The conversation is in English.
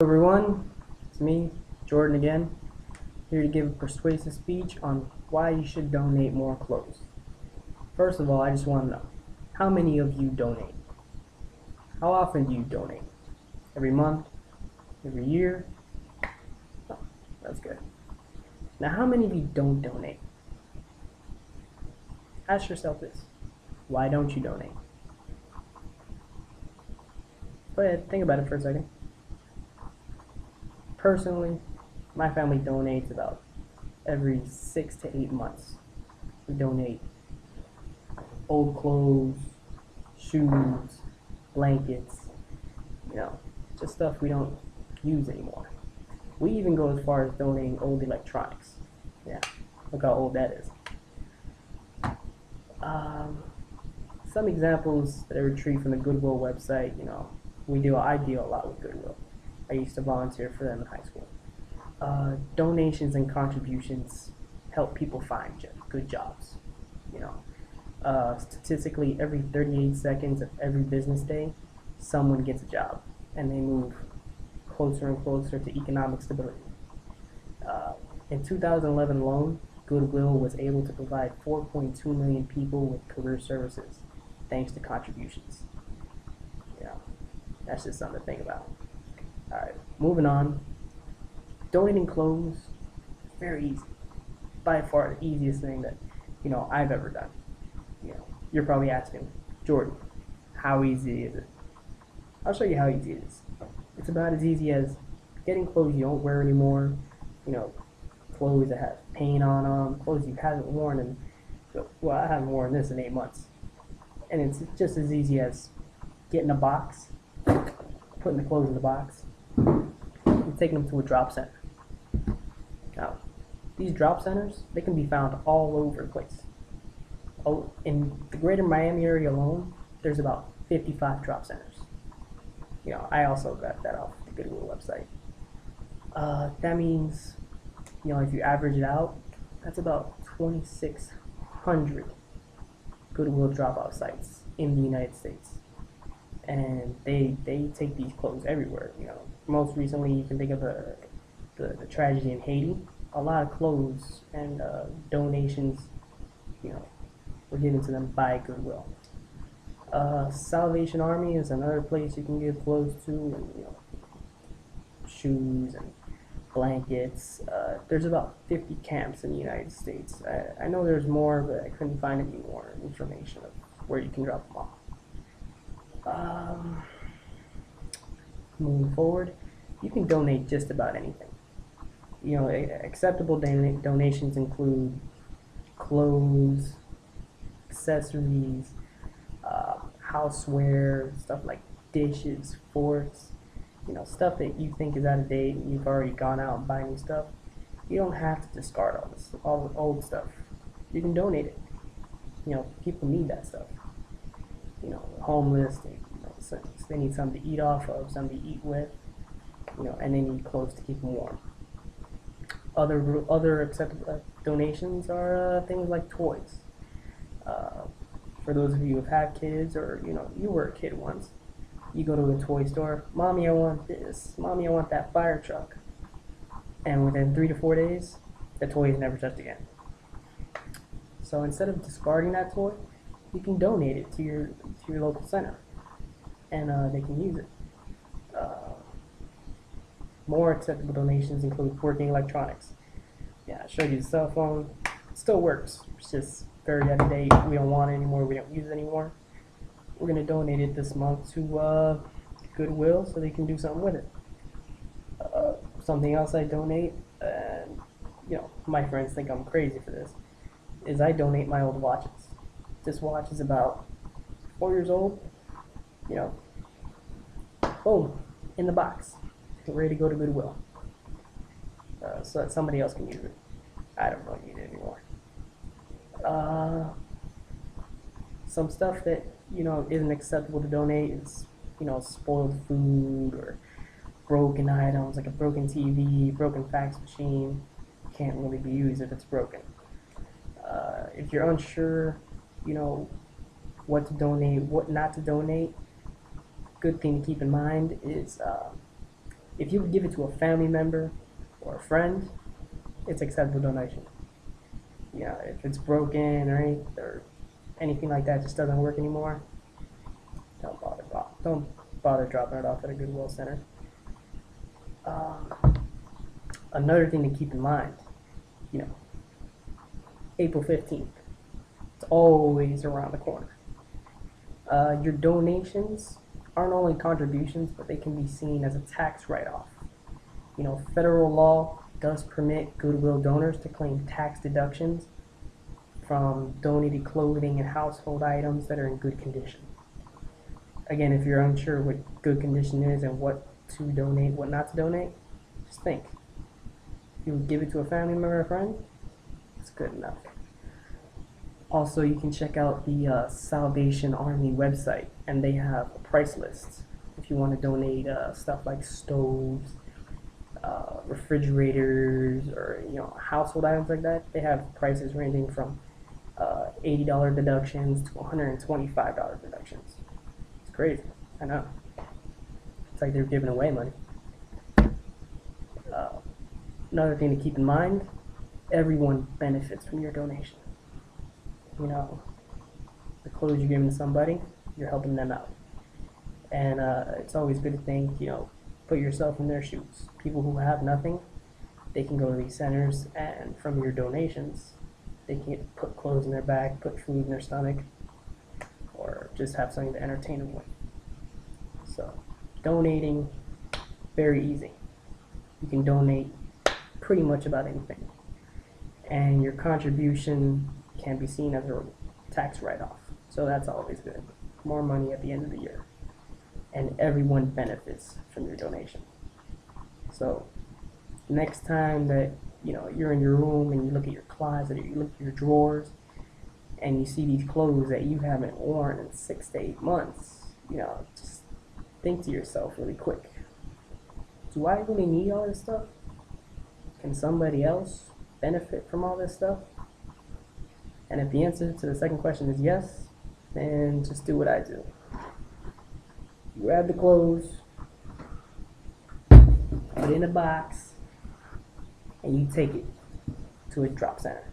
Hello everyone, it's me, Jordan again, here to give a persuasive speech on why you should donate more clothes. First of all, I just want to know, how many of you donate? How often do you donate? Every month? Every year? Oh, that's good. Now, how many of you don't donate? Ask yourself this, why don't you donate? Go ahead, think about it for a second. Personally, my family donates about every 6 to 8 months. We donate old clothes, shoes, blankets, just stuff we don't use anymore. We even go as far as donating old electronics. Yeah, look how old that is. Some examples that I retrieve from the Goodwill website, I deal a lot with Goodwill. I used to volunteer for them in high school. Donations and contributions help people find good jobs. Statistically, every 38 seconds of every business day, someone gets a job, and they move closer and closer to economic stability. In 2011 alone, Goodwill was able to provide 4.2 million people with career services, thanks to contributions. That's just something to think about. All right, moving on. Donating clothes, very easy. By far the easiest thing that I've ever done. You're probably asking, Jordan, how easy is it? I'll show you how easy it is. It's about as easy as getting clothes you don't wear anymore. Clothes that have paint on them, clothes you haven't worn in. Well, I haven't worn this in 8 months, and it's just as easy as getting a box, putting the clothes in the box, and taking them to a drop center. Now, these drop centers, they can be found all over the place. Oh, in the greater Miami area alone, there's about 55 drop centers. I also got that off the Goodwill website. That means, if you average it out, that's about 2,600 Goodwill drop-off sites in the United States. And they take these clothes everywhere. Most recently, you can think of the tragedy in Haiti. A lot of clothes and donations, were given to them by Goodwill. Salvation Army is another place you can give clothes to, and shoes and blankets. There's about 50 camps in the United States. I know there's more, but I couldn't find any more information of where you can drop them off. Moving forward, you can donate just about anything. Acceptable donations include clothes, accessories, houseware, stuff like dishes, forks, stuff that you think is out of date and you've already gone out and buy new stuff. You don't have to discard all the old stuff. You can donate it. People need that stuff. Homeless, they need something to eat off of, something to eat with, and they need clothes to keep them warm. Other acceptable donations are things like toys. For those of you who have had kids, or you were a kid once, you go to a toy store, Mommy, I want this. Mommy, I want that fire truck. And within 3 to 4 days, the toy is never touched again. So instead of discarding that toy, you can donate it to your local center, and they can use it. More acceptable donations include working electronics. Yeah, I showed you the cell phone. It still works. It's just very out of date. We don't want it anymore. We don't use it anymore. We're going to donate it this month to Goodwill so they can do something with it. Something else I donate, and my friends think I'm crazy for this, is I donate my old watches. This watch is about 4 years old. Boom, in the box, ready to go to Goodwill, so that somebody else can use it. I don't really need it anymore. Some stuff that isn't acceptable to donate is spoiled food or broken items, like a broken TV, broken fax machine. Can't really be used if it's broken. If you're unsure, what to donate, what not to donate, good thing to keep in mind is If you give it to a family member or a friend, it's acceptable donation. You know, if it's broken or anything like that just doesn't work anymore, don't bother dropping it off at a Goodwill center. Another thing to keep in mind, you know, April 15th, it's always around the corner. Your donations aren't only contributions, but they can be seen as a tax write-off. You know, federal law does permit Goodwill donors to claim tax deductions from donated clothing and household items that are in good condition. Again, if you're unsure what good condition is and what to donate, what not to donate, just think. If you would give it to a family member or a friend, it's good enough. Also, you can check out the Salvation Army website, and they have a price list. If you want to donate stuff like stoves, refrigerators, or household items like that, they have prices ranging from $80 deductions to $125 deductions. It's crazy, I know. It's like they're giving away money. Another thing to keep in mind, everyone benefits from your donation. You know, the clothes you're giving to somebody, you're helping them out. And it's always good to think, put yourself in their shoes. People who have nothing, they can go to these centers, and from your donations, they can put clothes in their bag, put food in their stomach, or just have something to entertain them with. So, donating, very easy. You can donate pretty much about anything. And your contribution can be seen as a tax write-off. So that's always good. More money at the end of the year. And everyone benefits from your donation. So next time that you're in your room and you look at your closet or you look at your drawers and you see these clothes that you haven't worn in 6 to 8 months, just think to yourself really quick, do I really need all this stuff? Can somebody else benefit from all this stuff? And if the answer to the second question is yes, then just do what I do. You grab the clothes, put it in a box, and you take it to a drop center.